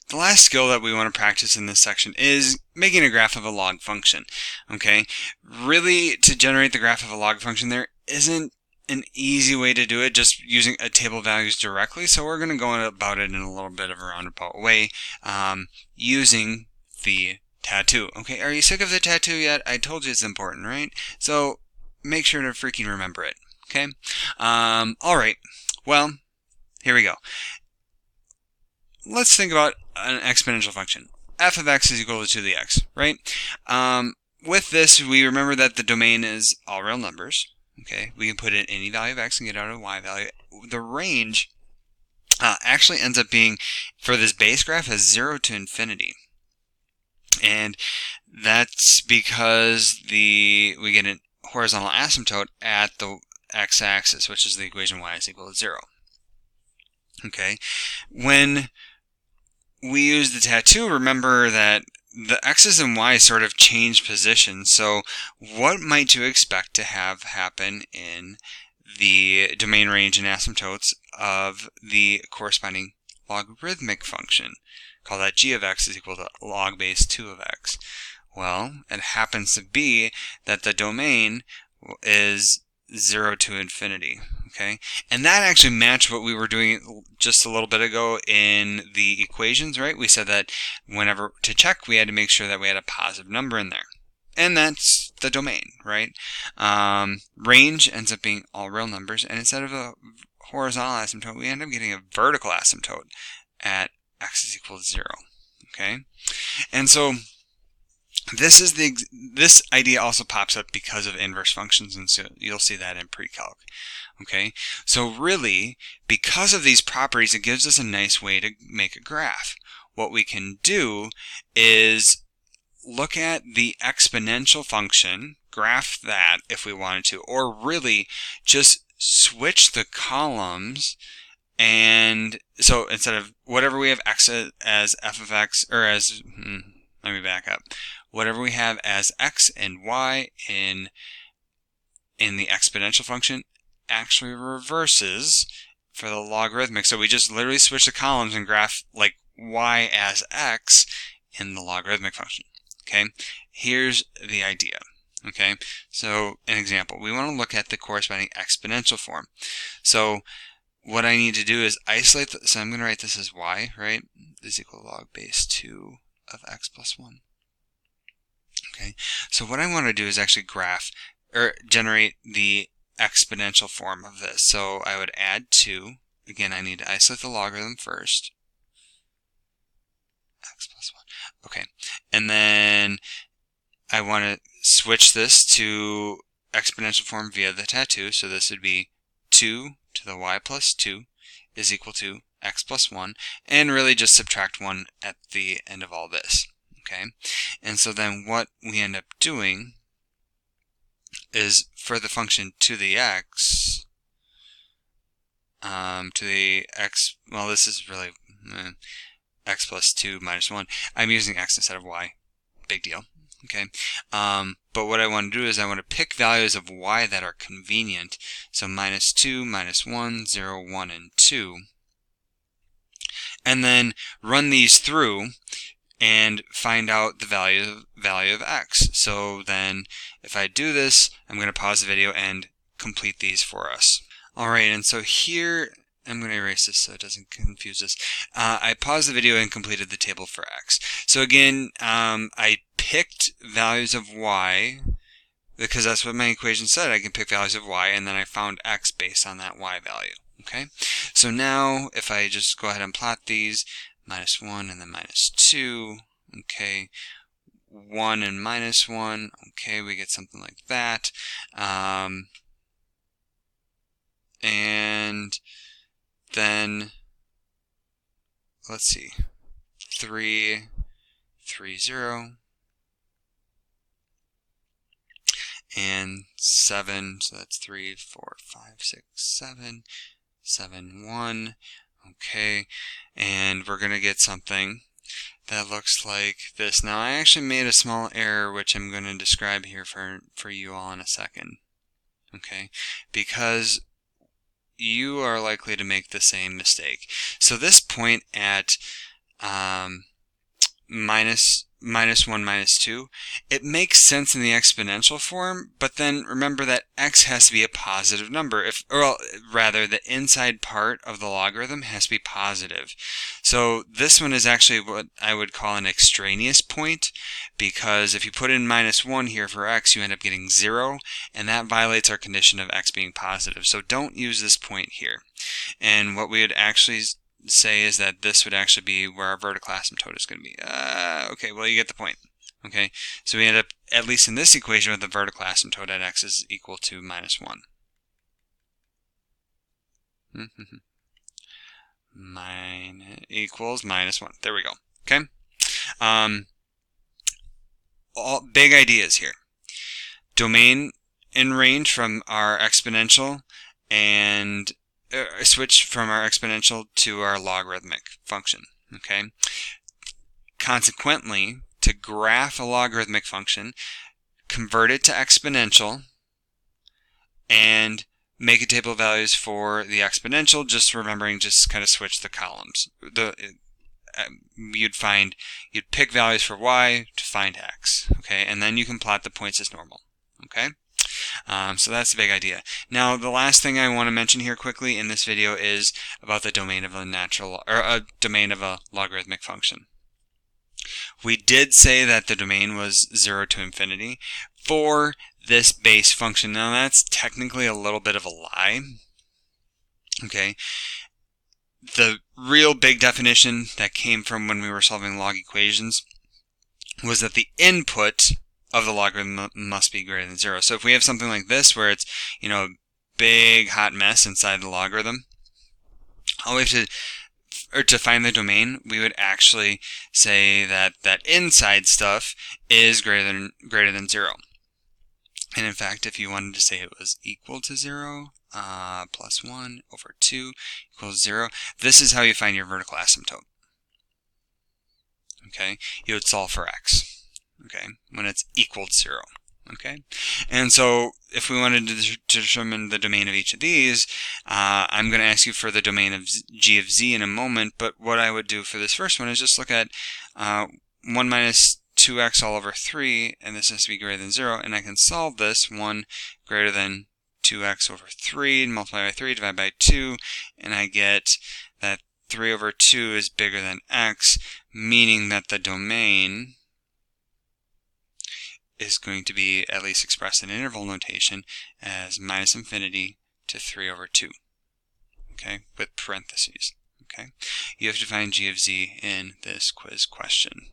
the last skill that we want to practice in this section is making a graph of a log function. Okay, really, to generate the graph of a log function, there isn't an easy way to do it just using a table of values directly, so we're going to go about it in a little bit of a roundabout way, using the tattoo. Okay, are you sick of the tattoo yet? I told you it's important, right? So make sure to freaking remember it. Okay, alright, well, here we go. Let's think about an exponential function. F of x is equal to 2 to the x, right? With this, we remember that the domain is all real numbers. Okay, we can put in any value of x and get out a y value. The range actually ends up being, for this base graph, as 0 to infinity. And that's because we get a horizontal asymptote at the x-axis, which is the equation y is equal to 0. Okay, when we use the tattoo, remember that the x's and y's sort of change position. So what might you expect to have happen in the domain range and asymptotes of the corresponding logarithmic function? Call that g of x is equal to log base 2 of x. Well, it happens to be that the domain is 0 to infinity. Okay, and that actually matched what we were doing just a little bit ago in the equations, right? We said that whenever to check, we had to make sure that we had a positive number in there. And that's the domain, right? Range ends up being all real numbers, and instead of a horizontal asymptote, we end up getting a vertical asymptote at x is equal to 0. Okay, and so this idea also pops up because of inverse functions, and so you'll see that in pre-calc. Okay, so really, because of these properties, it gives us a nice way to make a graph. What we can do is look at the exponential function, graph that if we wanted to, or really just switch the columns. And so instead of whatever we have x as f of x, or as, let me back up. Whatever we have as x and y in the exponential function actually reverses for the logarithmic. So we just literally switch the columns and graph like y as x in the logarithmic function. Okay, here's the idea. Okay, so an example. We want to look at the corresponding exponential form. So what I need to do is isolate, so I'm going to write this as y, right, is equal to log base 2 of x plus 1. Okay, so what I want to do is actually graph, or generate the exponential form of this. So I would add 2. Again, I need to isolate the logarithm first. X plus 1. Okay, and then I want to switch this to exponential form via the tattoo. So this would be 2 to the y plus 2 is equal to x plus 1, and really just subtract 1 at the end of all this. Okay, and so then what we end up doing is for the function to the x, well, this is really x plus 2 minus 1. I'm using x instead of y. Big deal. Okay, but what I want to do is I want to pick values of y that are convenient. So minus 2, minus 1, 0, 1, and 2. And then run these through and find out the value of x. So then if I do this, I'm going to pause the video and complete these for us. Alright, and so here, I'm going to erase this so it doesn't confuse us. I paused the video and completed the table for x. So again, I picked values of y, because that's what my equation said. I can pick values of y, and then I found x based on that y value. Okay, so now if I just go ahead and plot these, minus 1 and then minus 2, okay, 1 and minus 1, okay, we get something like that. And then, let's see, 3, 3, 0, and 7, so that's 3, 4, 5, 6, 7, 7, 1, okay, and we're going to get something that looks like this. Now, I actually made a small error, which I'm going to describe here for you all in a second, okay, because you are likely to make the same mistake. So this point at minus 1 minus 2, it makes sense in the exponential form, but then remember that x has to be a positive number. Or rather, the inside part of the logarithm has to be positive. So this one is actually what I would call an extraneous point, because if you put in minus 1 here for x, you end up getting 0, and that violates our condition of x being positive. So don't use this point here. And what we would actually say is that this would actually be where our vertical asymptote is going to be. Okay, well, you get the point. Okay, so we end up, at least in this equation, with the vertical asymptote at x is equal to minus 1. Equals minus 1. There we go. Okay. All big ideas here. Domain in range from our exponential, and switch from our exponential to our logarithmic function. Okay. Consequently, to graph a logarithmic function, convert it to exponential and make a table of values for the exponential, just remembering just kind of switch the columns. You'd pick values for y to find x, okay, and then you can plot the points as normal, okay. So that's the big idea. Now, the last thing I want to mention here quickly in this video is about the domain of a domain of a logarithmic function. We did say that the domain was 0 to infinity for this base function. Now, that's technically a little bit of a lie. Okay. The real big definition that came from when we were solving log equations was that the input of the logarithm must be greater than 0. So if we have something like this where it's, a big hot mess inside the logarithm, all we have to find the domain, we would actually say that that inside stuff is greater than 0. And in fact, if you wanted to say it was equal to 0, plus 1 over 2 equals 0, this is how you find your vertical asymptote. Okay, you would solve for x. Okay, when it's equal to 0. Okay, and so if we wanted to determine the domain of each of these, I'm going to ask you for the domain of g of z in a moment, but what I would do for this first one is just look at 1 minus 2x all over 3, and this has to be greater than 0, and I can solve this 1 greater than 2x over 3, and multiply by 3, divide by 2, and I get that 3 over 2 is bigger than x, meaning that the domain is going to be at least expressed in interval notation as minus infinity to 3 over 2, okay, with parentheses, okay. You have to find g of z in this quiz question.